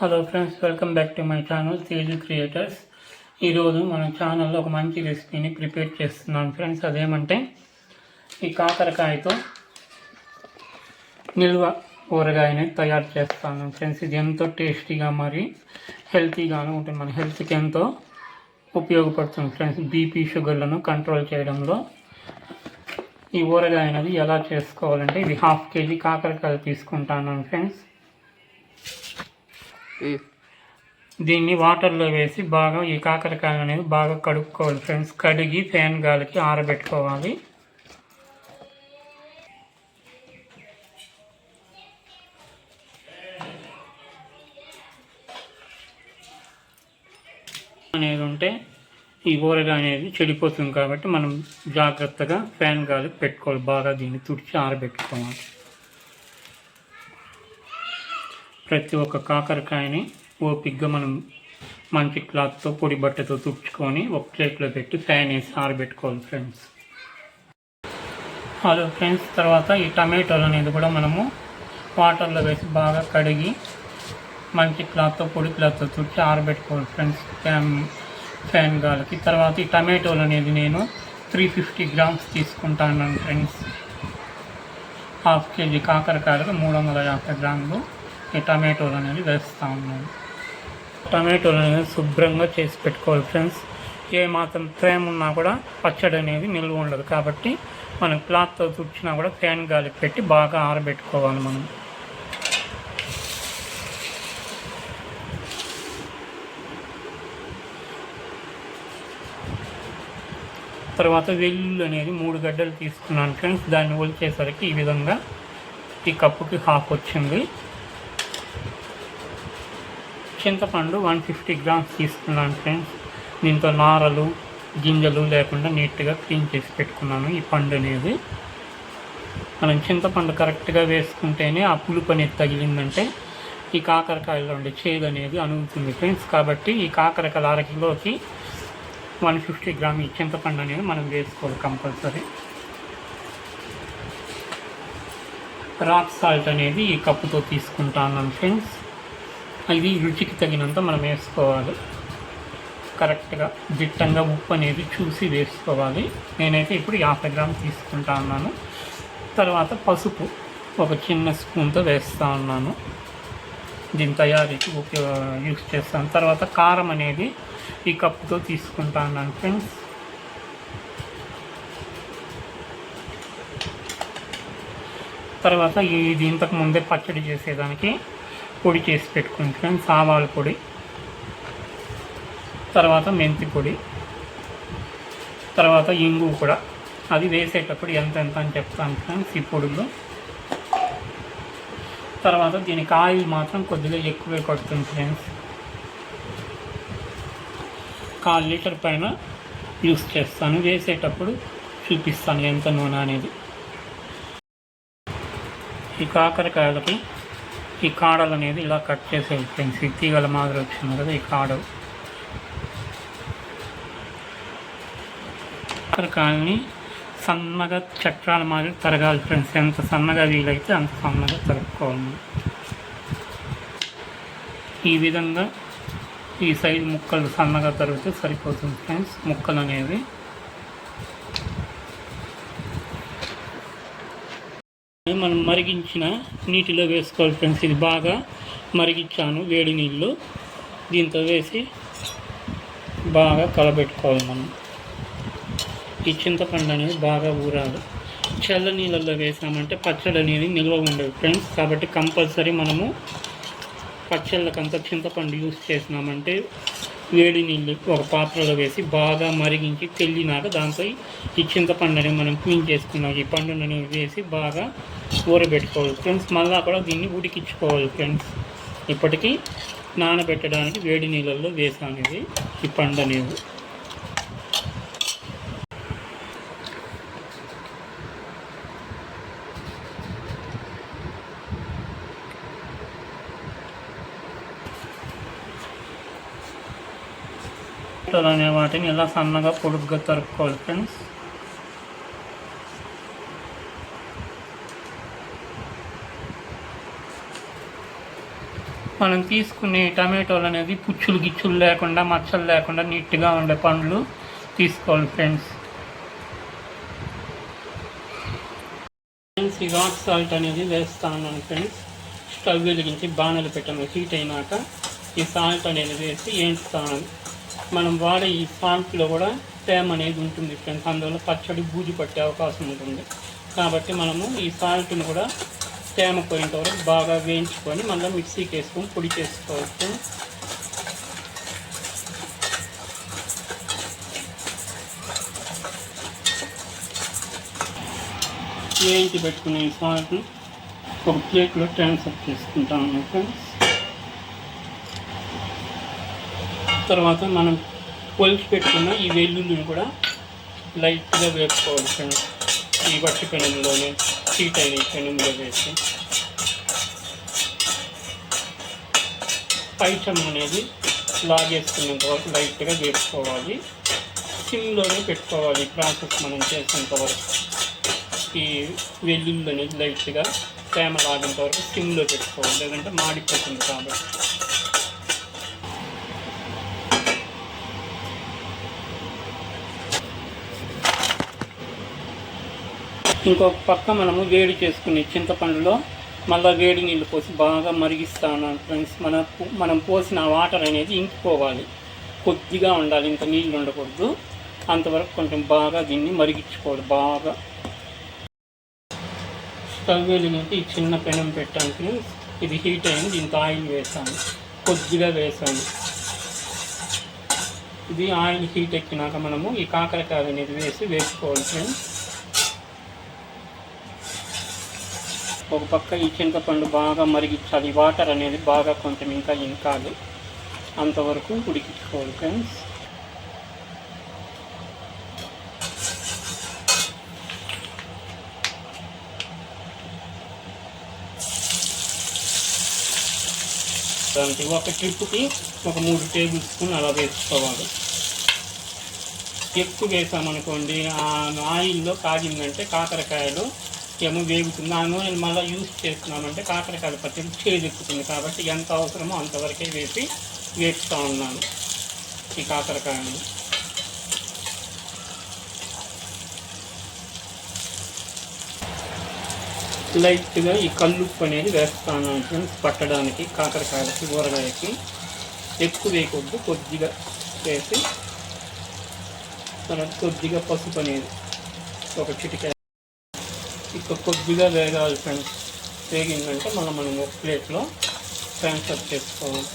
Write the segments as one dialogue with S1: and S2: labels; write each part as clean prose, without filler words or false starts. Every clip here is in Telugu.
S1: Hello friends, welcome back to my channel Teju creators. ఈరోజు మన ఛానల్లో ఒక మంచి రెసిపీని ప్రిపేర్ చేస్తున్నాను ఫ్రెండ్స్. అదేమంటే ఈ కాకరకాయతో నిల్వ ఊరగాయని తయారు చేస్తాను ఫ్రెండ్స్. ఇది ఎంతో టేస్టీగా మరి హెల్తీగాను ఉంటుంది. మన హెల్త్కి ఎంతో ఉపయోగపడుతుంది ఫ్రెండ్స్. బీపీ షుగర్లను కంట్రోల్ చేయడంలో ఈ ఊరగాయ అనేది ఎలా చేసుకోవాలంటే, ఇది 1/2 kg కాకరకాయలు తీసుకుంటాను ఫ్రెండ్స్. దీన్ని వాటర్లో వేసి బాగా ఈ కాకరకాయ అనేది బాగా కడుక్కోవాలి ఫ్రెండ్స్. కడిగి ఫ్యాన్ గాలికి ఆరబెట్టుకోవాలి. అనేది ఉంటే ఈ ఊరగాయ అనేది చెడిపోతుంది కాబట్టి మనం జాగ్రత్తగా ఫ్యాన్ గాలికి పెట్టుకోవాలి. బాగా దీన్ని తుడిచి ఆరబెట్టుకోవాలి. ప్రతి ఒక్క కాకరకాయని ఓపిక్గా మనం మంచి క్లాత్తో పొడి బట్టతో తుడుచుకొని ఒక ప్లేట్లో పెట్టి ఫ్యాన్ వేసి ఆరబెట్టుకోవాలి ఫ్రెండ్స్. హలో ఫ్రెండ్స్, తర్వాత ఈ టమాటోలు అనేది కూడా మనము వాటర్లో వేసి బాగా కడిగి మంచి క్లాత్తో పొడి క్లాత్తో తుడిచి ఆరబెట్టుకోవాలి ఫ్రెండ్స్ ఫ్యాన్ గాలికి. తర్వాత ఈ టమాటోలు అనేది నేను 350 grams తీసుకుంటాను ఫ్రెండ్స్. 1/2 kg కాకరకాయలకు 350 grams ఈ టమాటోలు అనేది వేస్తూ ఉన్నాను. టమాటోలు అనేది శుభ్రంగా చేసి పెట్టుకోవాలి ఫ్రెండ్స్. ఏ మాత్రం ప్రేమ ఉన్నా కూడా పచ్చడి అనేది నిల్వ ఉండదు కాబట్టి మనం క్లాత్తో తుడిచినా కూడా ఫ్యాన్ గాలికి పెట్టి బాగా ఆరబెట్టుకోవాలి మనం. తర్వాత వెల్లుల్లి అనేది 3 గడ్డలు తీసుకున్నాను ఫ్రెండ్స్. దాన్ని ఒలిచేసరికి ఈ విధంగా ఈ కప్పుకి 1/2 వచ్చింది. చింతపండు 150 grams తీసుకున్నాను ఫ్రెండ్స్. దీంతో నారలు గింజలు లేకుండా నీట్గా క్లీన్ చేసి పెట్టుకున్నాను. ఈ పండు అనేది మనం చింతపండు కరెక్ట్గా వేసుకుంటేనే ఆ పులుపు అనేది తగిలిందంటే ఈ కాకరకాయలో ఉండే చేదు అనేది అనుగుతుంది ఫ్రెండ్స్. కాబట్టి ఈ కాకరకాయలు 1/2 కిలోకి 150 grams ఈ చింతపండు అనేది మనం వేసుకోవాలి కంపల్సరీ. రాక్ సాల్ట్ అనేది ఈ కప్పుతో తీసుకుంటాను ఫ్రెండ్స్. ఇది రుచికి తగినంత మనం వేసుకోవాలి. కరెక్ట్గా దిట్టంగా ఉప్పు అనేది చూసి వేసుకోవాలి. నేనైతే ఇప్పుడు 50 grams తీసుకుంటా ఉన్నాను. తర్వాత పసుపు ఒక చిన్న స్పూన్తో వేస్తూ ఉన్నాను. దీని తయారీకి యూస్ చేస్తాను. తర్వాత కారం అనేది ఈ కప్పుతో తీసుకుంటా ఉన్నాను ఫ్రెండ్స్. తర్వాత ఇది ఇంతకు ముందే పచ్చడి చేసేదానికి పొడి చేసి పెట్టుకుని ఫ్రెండ్స్. ఆవాల పొడి, తర్వాత మెంతి పొడి, తర్వాత ఇంగు కూడా అది వేసేటప్పుడు ఎంత అని చెప్తాను ఫ్రెండ్స్ ఈ పొడిలో. తర్వాత దీనికి ఆయిల్ మాత్రం కొద్దిగా ఎక్కువే పడుతుంది ఫ్రెండ్స్. 1/4 లీటర్ పైన యూస్ చేస్తాను. వేసేటప్పుడు చూపిస్తాను ఎంత నూనె అనేది. ఈ కాకరకాయలకి ఈ కాడలు అనేది ఇలా కట్ చేసేది ఫ్రెండ్స్. ఈ తీగల మాదిరి వచ్చింది కదా ఈ కాడలు. కాకరకాయలని సన్నగా చక్రాల మాదిరి తరగాలి ఫ్రెండ్స్. ఎంత సన్నగా వీలైతే అంత సన్నగా తరుక్కోవాలి. ఈ విధంగా ఈ సైజు ముక్కలు సన్నగా తరిగితే సరిపోతుంది ఫ్రెండ్స్. ముక్కలు అనేవి మనం మరిగించిన నీటిలో వేసుకోవాలి ఫ్రెండ్స్. ఇది బాగా మరిగించాను వేడి నీళ్ళు. దీంతో వేసి బాగా కలబెట్టుకోవాలి మనం. ఈ చింతపండు అనేది బాగా ఊరాలి. చల్ల నీళ్ళల్లో వేసామంటే పచ్చడి అనేది నిల్వ ఉండదు ఫ్రెండ్స్. కాబట్టి కంపల్సరీ మనము పచ్చళ్ళకంతా చింతపండు యూస్ చేసినామంటే వేడి నీళ్ళు ఒక పాత్రలో వేసి బాగా మరిగించి తెల్లినాక దాంతో ఈ చింతపండుని మనం క్లీన్ చేసుకున్నాం ఈ పండుని వేసి బాగా ఊరబెట్టుకోవాలి ఫ్రెండ్స్. మళ్ళీ కూడా దీన్ని ఉడికించుకోవాలి ఫ్రెండ్స్. ఇప్పటికీ నానబెట్టడానికి వేడి నీళ్ళల్లో వేసాను ఇది ఈ పండు అనేది. అనే వాటిని ఇలా సన్నగా పొడుగ్గా తరుక్కోవాలి ఫ్రెండ్స్. మనం తీసుకునే టమాటోలు అనేది పుచ్చులు గిచ్చులు లేకుండా మచ్చలు లేకుండా నీట్గా ఉండే పండ్లు తీసుకోవాలి ఫ్రెండ్స్. ఈ రాక్ సాల్ట్ అనేది వేస్తా ఉన్నాను ఫ్రెండ్స్. స్టవ్ వెలిగించి బాణలు పెట్టాము. హీట్ అయినాక ఈ సాల్ట్ అనేది వేసి వేయించుతాను. మనం వాడే ఈ సాల్ట్లో కూడా తేమ అనేది ఉంటుంది ఫ్రెండ్స్. అందువల్ల పచ్చడి బూజు పట్టే అవకాశం ఉంటుంది. కాబట్టి మనము ఈ సాల్ట్ని కూడా తేమ పోయేంత వరకు బాగా వేయించుకొని మళ్ళీ మిక్సీకి వేసుకొని పొడి చేసుకోవచ్చు. వేయించి పెట్టుకునే సాల్ట్ని ఒక ప్లేట్లో ట్రాన్స్ఫర్ చేసుకుంటాము ఫ్రెండ్స్. తర్వాత మనం పొలిచి పెట్టుకున్న ఈ వెల్లుల్లిని కూడా లైట్గా వేసుకోవాలి ఫ్రెండ్స్. ఈ వట్టి పెనంలోనే హీట్ అయిన పెనంలో వేసి పైచం అనేది లాగేసుకునేంత వరకు లైట్గా వేసుకోవాలి. సిమ్లోనే పెట్టుకోవాలి ప్రాసెస్ మనం చేసేంత వరకు. ఈ వెల్లుల్లి అనేది లైట్గా తేమ లాగేంత వరకు సిమ్లో పెట్టుకోవాలి, లేదంటే మాడిపోతుంది. కాబట్టి ఇంకొక పక్క మనము వేడి చేసుకునే చింతపండులో మళ్ళీ వేడి నీళ్ళు పోసి బాగా మరిగిస్తాను ఫ్రెండ్స్. మనం పోసిన వాటర్ అనేది ఇంకిపోవాలి, కొద్దిగా ఉండాలి, ఇంత నీళ్ళు ఉండకూడదు. అంతవరకు కొంచెం బాగా దీన్ని మరిగించుకోవాలి. బాగా స్టవ్ వెలిగించి ఈ చిన్న పెనం పెట్టాను ఫ్రెండ్స్. ఇది హీట్ అయింది. దీంతో ఆయిల్ వేసాను, కొద్దిగా వేసాను. ఇది ఆయిల్ హీట్ ఎక్కినాక మనము ఈ కాకరకాయ అనేది వేసుకోవాలి ఫ్రెండ్స్. ఒక పక్క ఈ చింతపండు బాగా మరిగించాలి. వాటర్ అనేది బాగా కొంచెం ఇంకా ఇంకాలి, అంతవరకు ఉడికించుకోవాలి ఫ్రెండ్స్. దానికి ఒక ట్రిప్కి ఒక 3 టేబుల్ స్పూన్ అలా వేసుకోవాలి. ఎక్కువ వేసామనుకోండి ఆ ఆయిల్లో కాగిందంటే కాకరకాయలు ఏమో వేగుతుంది. ఆ నూనెను మళ్ళీ యూజ్ చేస్తున్నామంటే కాకరకాయల పచ్చడి చేదెక్కుతుంది. కాబట్టి ఎంత అవసరమో అంతవరకే వేస్తూ ఉన్నాను ఈ కాకరకాయలు. లైట్గా ఈ కల్లుప్పు అనేది వేస్తాను ఫ్రెండ్స్, పట్టడానికి కాకరకాయలకి ఊరగాయకి. ఎక్కువ వేయకూడదు, కొద్దిగా వేసి తర్వాత కొద్దిగా పసుపు అనేది ఒక చిటికాయ. ఇక కొద్దిగా వేగాలి ఫ్రెండ్స్. వేగిందంటే మనం ఒక ప్లేట్లో ట్రాన్స్ఫర్ చేసుకోవాలి.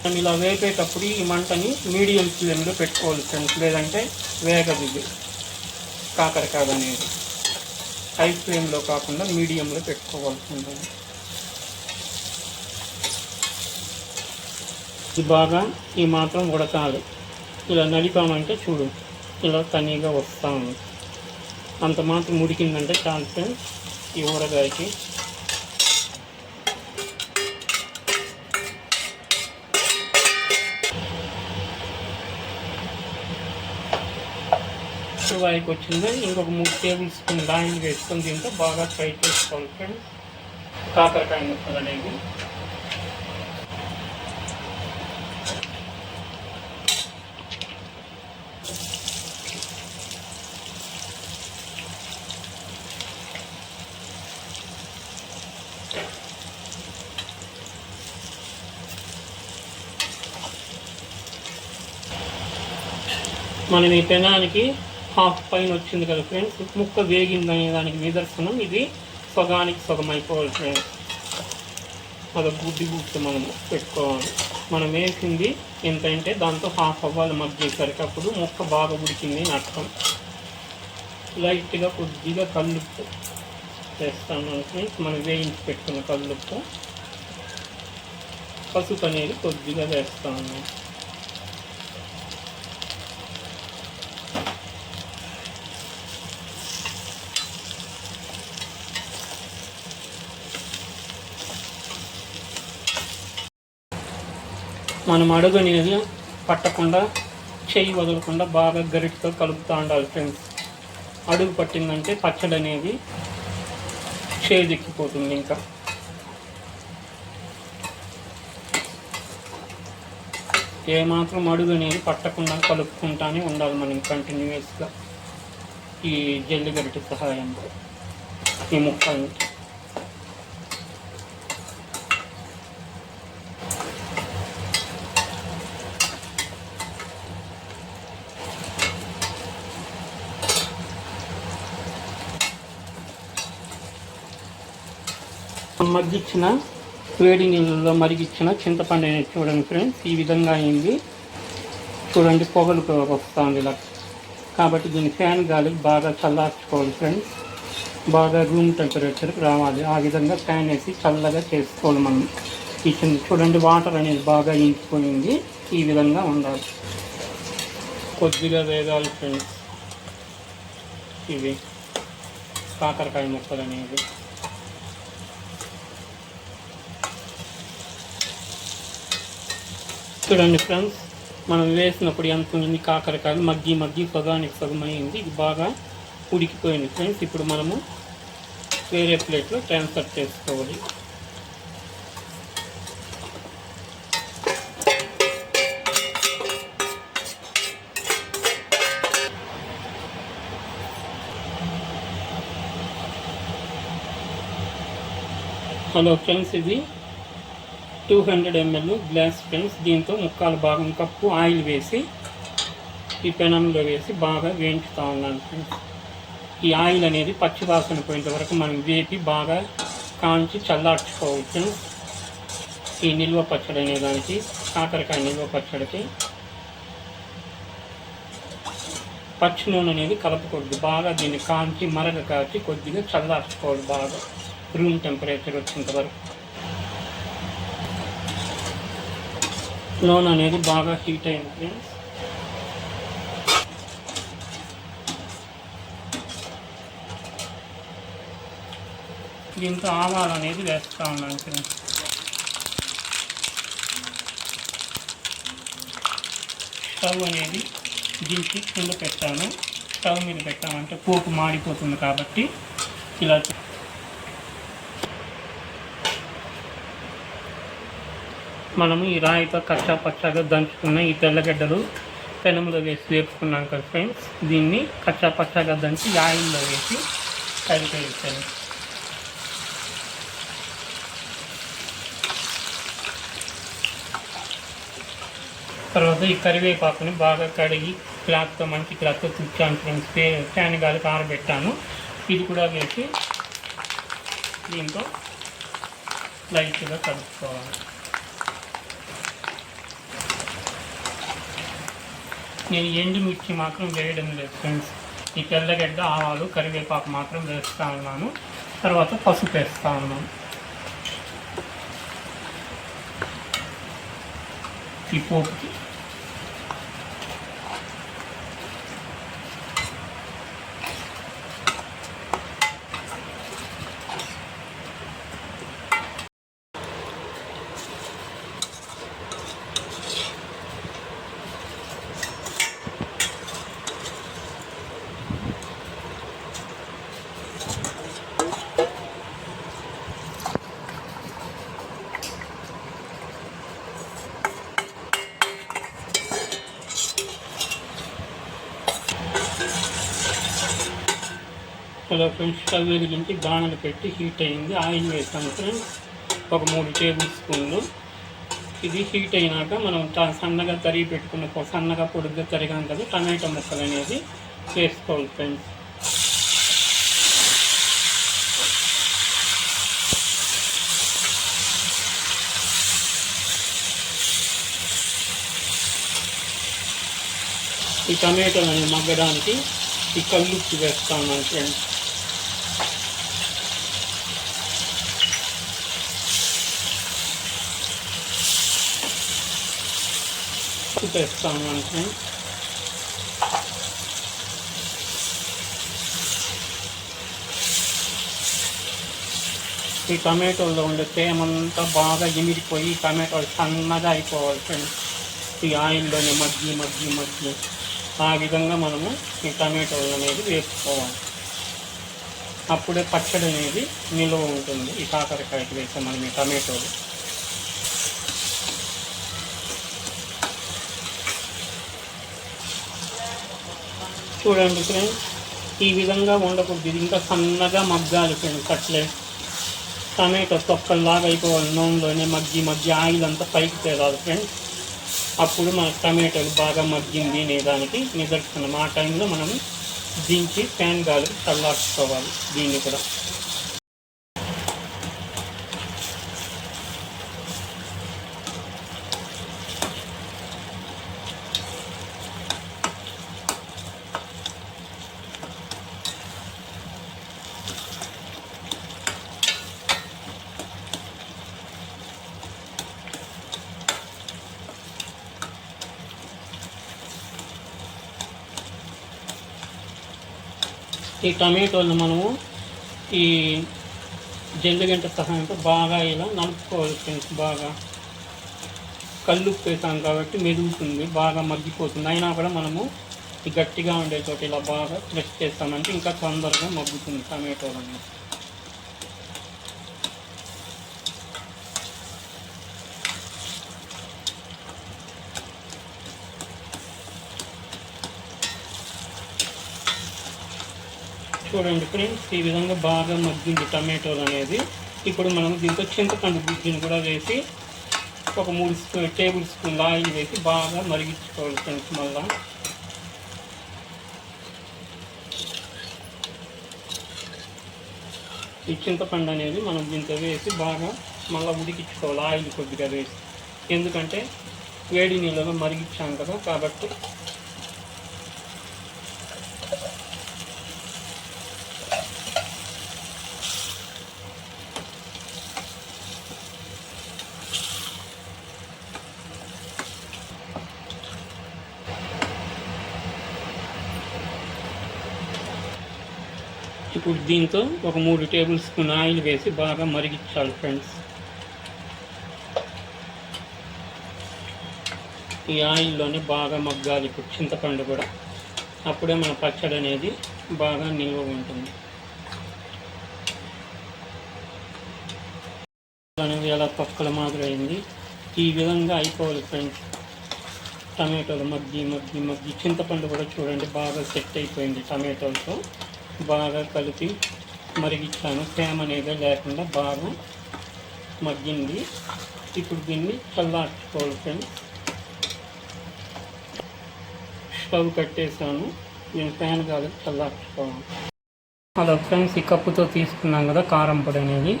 S1: మనం ఇలా వేపేటప్పుడు ఈ మంటని మీడియం ఫ్లేమ్లో పెట్టుకోవాలి ఫ్రెండ్స్, లేదంటే వేగదు ఇది కాకరకాయ అనేది. హై ఫ్లేమ్లో కాకుండా మీడియంలో పెట్టుకోవాల్సి ఉంటుంది. ఇది బాగా ఈ మాత్రం ఉడకాలి. ఇలా నలిపామంటే చూడు ఇలా తనీగా వస్తూ ఉంది. అంత మాత్రం ఉడికిందంటే చాలు ఫ్రెండ్స్ ఈ ఊరగాయకి. ఊరగాయకి వచ్చింది. ఇంకొక 3 టేబుల్ స్పూన్ ఆయిల్ వేసుకొని దీంతో బాగా ఫ్రై చేసుకోవాలి ఫ్రెండ్స్ కాకరకాయ ముక్కలు అనేవి. మనం ఈ పెనానికి హాఫ్ పైన వచ్చింది కదా ఫ్రెండ్స్, ముక్క వేగిందనే దానికి నిదర్శనం. ఇది సగానికి సగం అయిపోవాలి ఫ్రెండ్స్. అదొక గుడ్డి మనం పెట్టుకోవాలి. మనం వేసింది ఎంతంటే దాంతో హాఫ్ అవ్వాలి మగ్గేసరికి, అప్పుడు ముక్క బాగా ఉడికింది అని అర్థం. లైట్గా కొద్దిగా కల్లుప్పు వేస్తాను ఫ్రెండ్స్, మనం వేయించి పెట్టుకున్న కల్లుప్పు. పసుపు అనేది కొద్దిగా వేస్తాను. మనం అడుగు అనేది పట్టకుండా చెయ్యి వదలకుండా బాగా గరిటతో కలుపుతూ ఉండాలి ఫ్రెండ్స్. అడుగు పట్టిందంటే పచ్చడి అనేది చేదెక్కిపోతుంది. ఇంకా ఏమాత్రం అడుగు అనేది పట్టకుండా కలుపుకుంటానే ఉండాలి మనం కంటిన్యూస్గా ఈ జల్లిగరిటె సహాయంతో ఈ ముక్కల్ని. మగ్గిచ్చిన వేడి నీళ్ళలో మరిగిచ్చిన చింతపండు అనేది చూడండి ఫ్రెండ్స్, ఈ విధంగా అయింది చూడండి. పొగలు వస్తుంది ఇలా. కాబట్టి దీన్ని ఫ్యాన్ గాలికి బాగా చల్లార్చుకోవాలి ఫ్రెండ్స్. బాగా రూమ్ టెంపరేచర్కి రావాలి. ఆ విధంగా ఫ్యాన్ వేసి చల్లగా చేసుకోవాలి మనం. ఈ చూడండి వాటర్ అనేది బాగా ఇంకిపోయింది. ఈ విధంగా ఉండాలి. కొద్దిగా వేగాలి ఫ్రెండ్స్ ఇవి కాకరకాయ ముక్కలు అనేవి. చూడండి ఫ్రెండ్స్, మనం వేసినప్పుడు ఎంత ఉంది కాకరకాయలు మగ్గి సగానికి సగమైంది. ఇది బాగా ఉడికిపోయింది ఫ్రెండ్స్. ఇప్పుడు మనము వేరే ప్లేట్లో ట్రాన్స్ఫర్ చేసుకోవాలి. హలో ఫ్రెండ్స్, ఇది 200 ml గ్లాస్ ఫ్రెండ్స్. దీంతో ముక్కాలు భాగం కప్పు ఆయిల్ వేసి ఈ పెనంలో వేసి బాగా వేయించుతూ ఉన్నాను ఫ్రెండ్స్. ఈ ఆయిల్ అనేది పచ్చి వాసన పోయేంత వరకు మనం వేపి బాగా కాంచి చల్లార్చుకోవాలి ఫ్రెండ్స్. ఈ నిల్వ పచ్చడి అనే దానికి, కాకరకాయ నిల్వ పచ్చడికి పచ్చి నూనె అనేది కలపకూడదు. బాగా దీన్ని కాంచి మరగ కాచి కొద్దిగా చల్లార్చుకోవాలి బాగా రూమ్ టెంపరేచర్ వచ్చేంత వరకు. నూనె అనేది బాగా హీట్ అయింది ఫ్రెండ్స్. దీంతో ఆవాలు అనేది వేస్తూ ఉన్నాను ఫ్రెండ్స్. స్టవ్ అనేది దించి కింద పెట్టాను. స్టవ్ మీద పెట్టామంటే పోపు మాడిపోతుంది కాబట్టి ఇలా మనము ఈ రాయితో కచ్చా పచ్చాగా దంచుకున్న ఈ తెల్లగడ్డలు పెనంలో వేసి వేపుకున్నాం కదా ఫ్రెండ్స్. దీన్ని కచ్చా పచ్చాగా దంచి ఆయిల్లో వేసి కలిపేసాను. తర్వాత ఈ కరివేపాకుని బాగా కడిగి క్లాత్తో మంచి క్లాత్తో తుడిచాను ఫ్రెండ్స్. ఫ్యాన్ గాలికి ఆరబెట్టాను. ఇది కూడా వేసి దీంతో లైట్గా కలుపుకోవాలి. నేను ఎండుమిర్చి మాత్రం వేయడం లేదు ఫ్రెండ్స్. ఈ తెల్లగడ్డ, ఆవాలు, కరివేపాకు మాత్రం వేస్తూ ఉన్నాను. తర్వాత పసుపు వేస్తూ ఉన్నాను. ఈ పోపుకి ఇలా ఫ్రెండ్స్ స్టవ్ వెలిగించి బాణలు పెట్టి హీట్ అయింది. ఆయిల్ వేసాను ఫ్రెండ్స్, ఒక 3 టేబుల్ స్పూన్లు. ఇది హీట్ అయినాక మనం సన్నగా తరిగి పెట్టుకున్న సన్నగా పొడుగ్గా తరిగాం కదా టమాటో ముక్కలు అనేది వేసుకోవాలి ఫ్రెండ్స్. ఈ టమాటోలను మగ్గడానికి ఈ కల్లుప్పు వేస్తాను ఫ్రెండ్స్. వేస్తాను ఫ్రెండ్స్. ఈ టమాటోలో ఉండే తేమంతా బాగా ఎమిరిపోయి టమాటోలు సన్నగా అయిపోవాలి ఫ్రెండ్స్. ఈ ఆయిల్లోనే మగ్గి ఆ విధంగా మనము ఈ టమాటోలు అనేది వేసుకోవాలి. అప్పుడే పచ్చడి అనేది నిలువ ఉంటుంది. ఈ కాకరకాయకి వేసే మనం ఈ టమాటోలు చూడండి ఫ్రెండ్స్, ఈ విధంగా ఉండకూడదు, ఇది ఇంకా సన్నగా మగ్గాలి ఫ్రెండ్స్. అట్లే టమాటో తొక్కల్లాగా అయిపోవాలి, నూనెలోనే మగ్గి ఆయిల్ అంతా పైకి తేలాలి ఫ్రెండ్స్. అప్పుడు మన టమాటోలు బాగా మగ్గింది అనేదానికి నిదర్శనం. ఆ టైంలో మనం దించి ఫ్యాన్ గాలికి చల్లార్చుకోవాలి దీన్ని కూడా. ఈ టమాటోలను మనము ఈ జల్లిగంట సహాయంతో బాగా ఇలా నలుపుకోవాలి ఫ్రెండ్స్. బాగా కల్లుప్పు వేసాం కాబట్టి మెదుగుతుంది, బాగా మగ్గిపోతుంది. అయినా కూడా మనము ఈ గట్టిగా ఉండే చోట ఇలా బాగా ప్రెస్ చేస్తామంటే ఇంకా తొందరగా మగ్గుతుంది టమాటోలు అనేది. చూడండి ఫ్రెండ్స్, ఈ విధంగా బాగా మగ్గింది టమాటోలు అనేది. ఇప్పుడు మనం దీంతో చింతపండు గుజ్జుని కూడా వేసి ఒక 3 టేబుల్ స్పూన్ల ఆయిల్ వేసి బాగా మరిగించుకోవాలి ఫ్రెండ్స్. మళ్ళా ఈ చింతపండు అనేది మనం దీంతో వేసి బాగా మళ్ళీ ఉడికించుకోవాలి ఆయిల్ కొద్దిగా వేసి. ఎందుకంటే వేడి నీళ్ళలో మరిగించాం కదా కాబట్టి. ఇప్పుడు దీంతో ఒక 3 టేబుల్ స్పూన్ ఆయిల్ వేసి బాగా మరిగించాలి ఫ్రెండ్స్. ఈ ఆయిల్లోనే బాగా మగ్గాలి ఇప్పుడు చింతపండు కూడా. అప్పుడే మన పచ్చడి అనేది బాగా నిల్వ ఉంటుంది. అనేది ఎలా తొక్కల మాదిరి అయింది, ఈ విధంగా అయిపోవాలి ఫ్రెండ్స్. టమాటోలు మగ్గి చింతపండు కూడా చూడండి బాగా సెట్ అయిపోయింది. టమాటోలతో బాగా కలిపి మరిగించాను, తేమ అనేది లేకుండా బాగా మగ్గింది. ఇప్పుడు దీన్ని చల్లార్చుకోవాలి ఫ్రెండ్స్. స్టవ్ కట్టేసాను, నేను ఫ్యాన్ కాదు చల్లార్చుకోవాలి. హలో ఫ్రెండ్స్, ఈ కప్పుతో తీసుకున్నాం కదా కారం పొడి అనేది,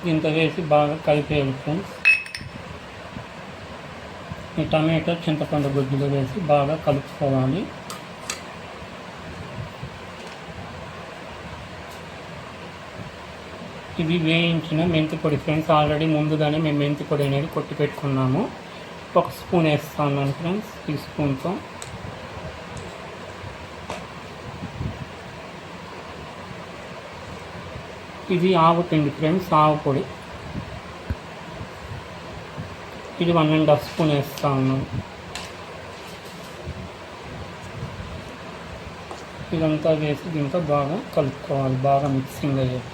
S1: దీంతో వేసి బాగా కలిపేయాలి ఫ్రెండ్స్. ఈ టమాటో చింతపండు గుజ్జులో వేసి బాగా కలుపుకోవాలి. ఇది వేయించిన మెంతి పొడి ఫ్రెండ్స్. ఆల్రెడీ ముందుగానే మేము మెంతి పొడి అనేది కొట్టి పెట్టుకున్నాము. 1 స్పూన్ వేస్తున్నాను ఫ్రెండ్స్. ఈ స్పూన్తో ఇది ఆవు పిండి ఫ్రెండ్స్, ఆవు పొడి. ఇది 1½ స్పూన్ వేస్తా ఉన్నాను. ఇదంతా వేసి దీంతో బాగా కలుపుకోవాలి, బాగా మిక్సింగ్ అయ్యేది.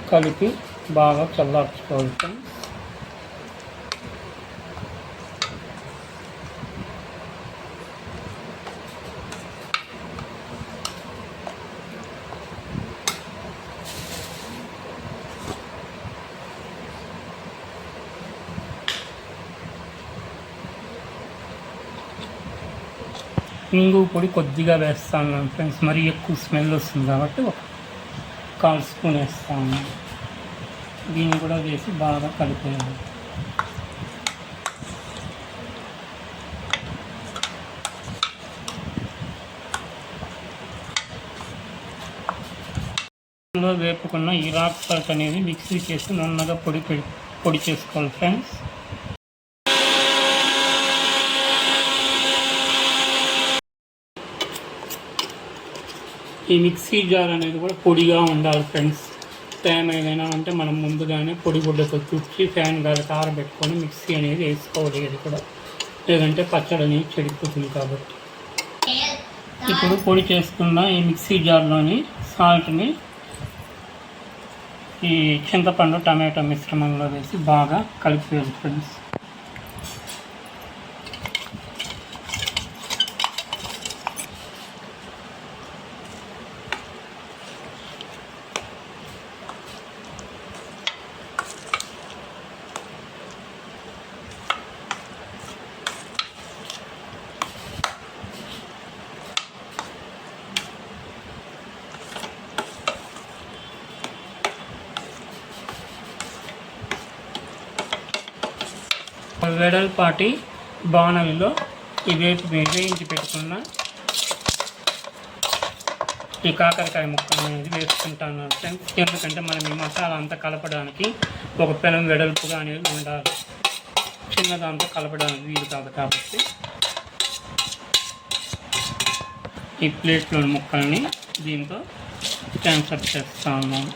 S1: కలిపి బాగా చల్లార్చుకోవాలి ఫ్రెండ్స్. ఇంగు పొడి కొద్దిగా వేస్తాను ఫ్రెండ్స్, మరీ ఎక్కువ స్మెల్ వస్తుంది కాబట్టి 1/4 స్పూన్ వేస్తాను. దీన్ని కూడా వేసి బాగా కలిపేయాలి. వేపుకున్న ఈ రాక్ సాల్ట్ అనేది మిక్సీ చేసి నున్నగా పొడి చేసుకోవాలి ఫ్రెండ్స్. ఈ మిక్సీ జార్ అనేది కూడా పొడిగా ఉండాలి ఫ్రెండ్స్. తేమ ఏదైనా ఉంటే మనం ముందుగానే పొడి గుడ్డతో చుట్టి ఫ్యాన్ గాలికి ఆరబెట్టుకొని మిక్సీ అనేది వేసుకోవాలి. ఇది కూడా లేదంటే పచ్చడి అనేది చెడిపోతుంది కాబట్టి. ఇప్పుడు పొడి చేసుకున్న ఈ మిక్సీ జార్లోని సాల్ట్ని ఈ చింతపండు టమాటో మిశ్రమంలో వేసి బాగా కలిపేయాలి ఫ్రెండ్స్. వెడల్పాటి బాణలిలో ఈ వేయించి పెట్టుకున్న ఈ కాకరకాయ ముక్కలు అనేది వేసుకుంటాను ఫ్రెండ్స్. ఎందుకంటే మనం ఈ మసాలా అంతా కలపడానికి ఒక పెనం వెడల్పుగా అనేది ఉండాలి, చిన్నదాంతో కలపడానికి వీలు కాదు. కాబట్టి ఈ ప్లేట్లోని ముక్కల్ని దీంతో ట్రాన్స్ఫర్ చేస్తా ఉన్నాను.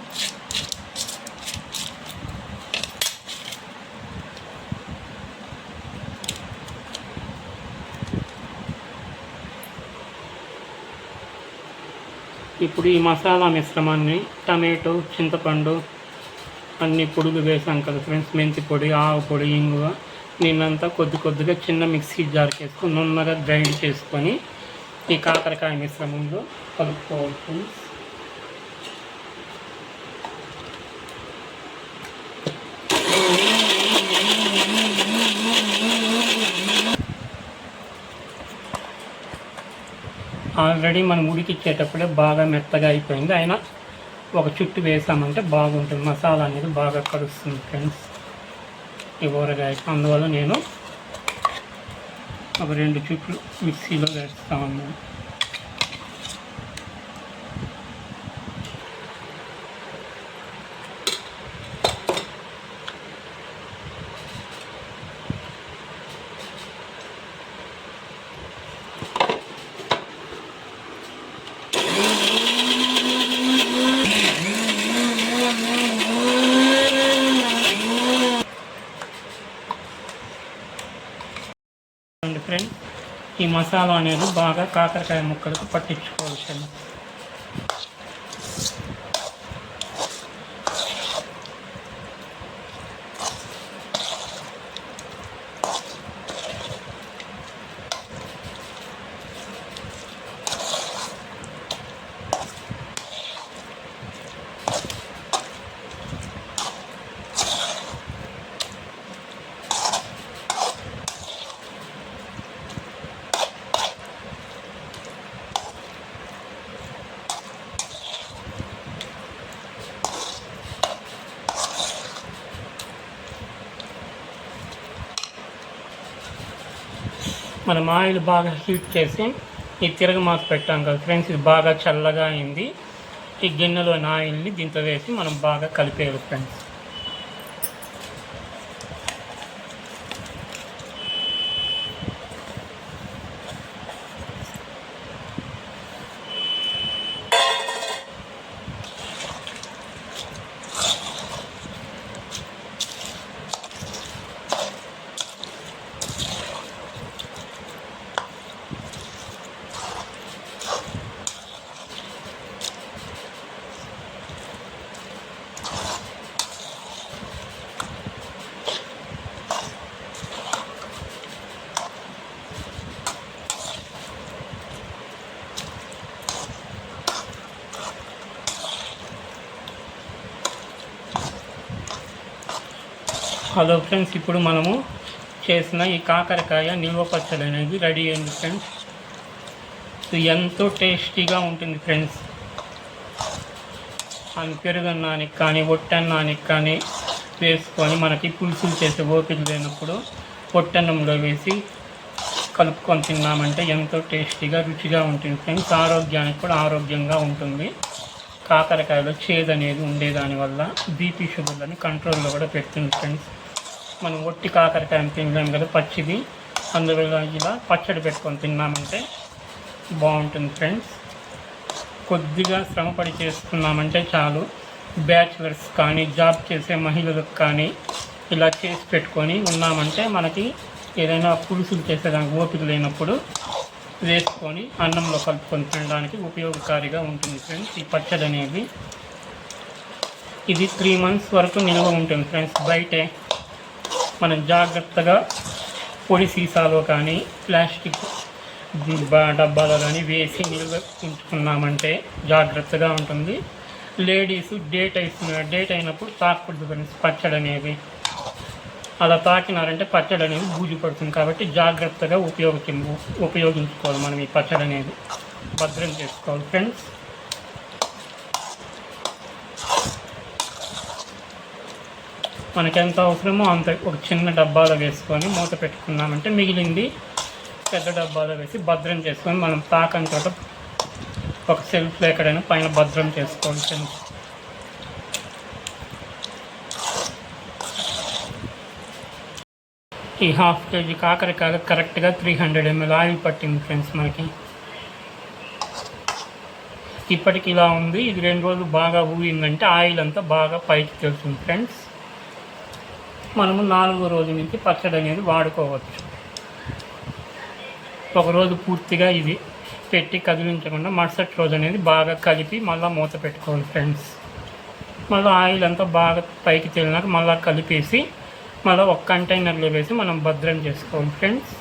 S1: ఇప్పుడు ఈ మసాలా మిశ్రమాన్ని టమాటో, చింతపండు అన్ని పొడులు వేసాం కదా ఫ్రెండ్స్. మెంతి పొడి, ఆవు పొడి, ఇంగువ నిన్నంతా కొద్దిగా చిన్న మిక్సీ జార్కి వేసుకొని నున్నగా గ్రైండ్ చేసుకొని ఈ కాకరకాయ మిశ్రమంలో కలుపుకోవాలి ఫ్రెండ్స్. ఆల్రెడీ మనం ఉడికిచ్చేటప్పుడే బాగా మెత్తగా అయిపోయింది, అయినా ఒక చుట్టు వేసామంటే బాగుంటుంది, మసాలా అనేది బాగా కలుస్తుంది ఫ్రెండ్స్ ఈ ఊరగాయకి. అందువల్ల నేను ఒక 2 చుట్లు మిక్సీలో వేస్తా ఉన్నాను. ఫ్రెండ్స్ ఈ మసాలా అనేది బాగా కాకరకాయ ముక్కలకు పట్టించుకోవాలి ఫ్రెండ్స్. మనం ఆయిల్ బాగా హీట్ చేసి ఈ తిరగమాత పెట్టాం కదా ఫ్రెండ్స్, ఇది బాగా చల్లగా అయింది. ఈ గిన్నెలోని ఆయిల్ని దీంతో వేసి మనం బాగా కలిపేయాలి ఫ్రెండ్స్. హలో ఫ్రెండ్స్, ఇప్పుడు మనము చేసిన ఈ కాకరకాయ నిల్వ పచ్చడి అనేది రెడీ అయింది ఫ్రెండ్స్. ఇది ఎంతో టేస్టీగా ఉంటుంది ఫ్రెండ్స్. పెరుగన్నానికి కానీ ఒట్టన్నానికి కానీ వేసుకొని మనకి పులుసులు చేసే ఓపిక లేనప్పుడు ఒట్టన్నంలో వేసి కలుపుకొని తిన్నామంటే ఎంతో టేస్టీగా రుచిగా ఉంటుంది ఫ్రెండ్స్. ఆరోగ్యానికి కూడా ఆరోగ్యంగా ఉంటుంది. కాకరకాయలో చేదు అనేది ఉండేదానివల్ల బీపీ షుగర్లని కంట్రోల్లో కూడా పెడుతుంది ఫ్రెండ్స్. మనం ఒట్టి కాకరకాయని తినలేము కదా, పచ్చిది, అందువల్ల ఇలా పచ్చడి పెట్టుకొని తిన్నామంటే బాగుంటుంది ఫ్రెండ్స్. కొద్దిగా శ్రమపడి చేసుకున్నామంటే చాలు. బ్యాచిలర్స్ కానీ జాబ్ చేసే మహిళలకు కానీ ఇలా చేసి పెట్టుకొని ఉన్నామంటే మనకి ఏదైనా పులుసులు చేసేదానికి ఓపిక లేనప్పుడు వేసుకొని అన్నంలో కలుపుకొని తినడానికి ఉపయోగకారిగా ఉంటుంది ఫ్రెండ్స్. ఈ పచ్చడి అనేది ఇది 3 months వరకు నిల్వ ఉంటుంది ఫ్రెండ్స్. బయటే మనం జాగ్రత్తగా పొడి సీసాలో కానీ ప్లాస్టిక్ డబ్బాలో కానీ వేసి నిల్వ ఉంచుకున్నామంటే జాగ్రత్తగా ఉంటుంది. లేడీస్ డేట్ అయినప్పుడు తాకూడదు ఫ్రెండ్స్ పచ్చడి అనేది. అలా తాకినారంటే పచ్చడి అనేది బూజు పడుతుంది. కాబట్టి జాగ్రత్తగా ఉపయోగించుకోవాలి మనం ఈ పచ్చడి అనేది, భద్రం చేసుకోవాలి ఫ్రెండ్స్. మనకి ఎంత అవసరమో అంత ఒక చిన్న డబ్బాలో వేసుకొని మూత పెట్టుకున్నామంటే మిగిలింది పెద్ద డబ్బాలో వేసి భద్రం చేసుకొని మనం తాకని చోట ఒక సెల్ఫ్లో ఎక్కడైనా పైన భద్రం చేసుకోవాలి ఫ్రెండ్స్. ఈ 1/2 kg కాకరకాయలు కరెక్ట్గా 300 ml ఆయిల్ పట్టింది ఫ్రెండ్స్ మనకి. ఇప్పటికి ఇలా ఉంది. ఇది 2 రోజులు బాగా ఊరిందంటే ఆయిల్ అంతా బాగా పైకి తెలుస్తుంది ఫ్రెండ్స్. మనము 4వ రోజు నుంచి పచ్చడి అనేది వాడుకోవచ్చు. ఒకరోజు పూర్తిగా ఇది పెట్టి కదిలించకుండా మరుసటి రోజు అనేది బాగా కలిపి మళ్ళీ మూత పెట్టుకోవాలి ఫ్రెండ్స్. మళ్ళీ ఆయిల్ అంతా బాగా పైకి తేలినాక మళ్ళీ కలిపేసి మళ్ళీ ఒక కంటైనర్లో వేసి మనం భద్రం చేసుకోవాలి ఫ్రెండ్స్.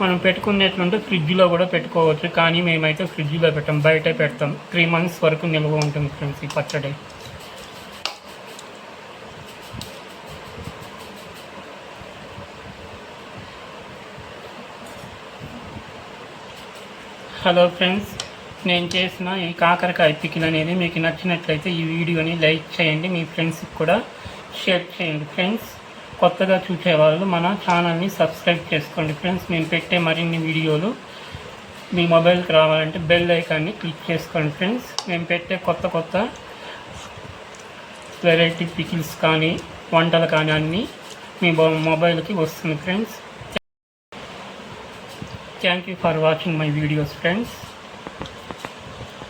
S1: మనం పెట్టుకునేట్లుంటే ఫ్రిడ్జ్లో కూడా పెట్టుకోవచ్చు, కానీ మేమైతే ఫ్రిడ్జ్లో పెట్టాం, బయటే పెడతాం. 3 months వరకు నిల్వ ఉంటుంది ఫ్రెండ్స్ ఈ పచ్చడి. హలో ఫ్రెండ్స్, నేను చేసిన ఈ కాకరకాయ పికిల్ అనేది మీకు నచ్చినట్లయితే ఈ వీడియోని లైక్ చేయండి, మీ ఫ్రెండ్స్కి కూడా షేర్ చేయండి ఫ్రెండ్స్. కొత్తగా చూసేవాళ్ళు మన ఛానల్ని సబ్స్క్రైబ్ చేసుకోండి ఫ్రెండ్స్. నేను పెట్టే మరిన్ని వీడియోలు మీ మొబైల్కి రావాలంటే బెల్ ఐకాన్ని క్లిక్ చేసుకోండి ఫ్రెండ్స్. మేము పెట్టే కొత్త వెరైటీ పికిల్స్ కానీ వంటలు కానీ అన్నీ మీ మొబైల్కి వస్తుంది friends. Thank you for watching my videos friends.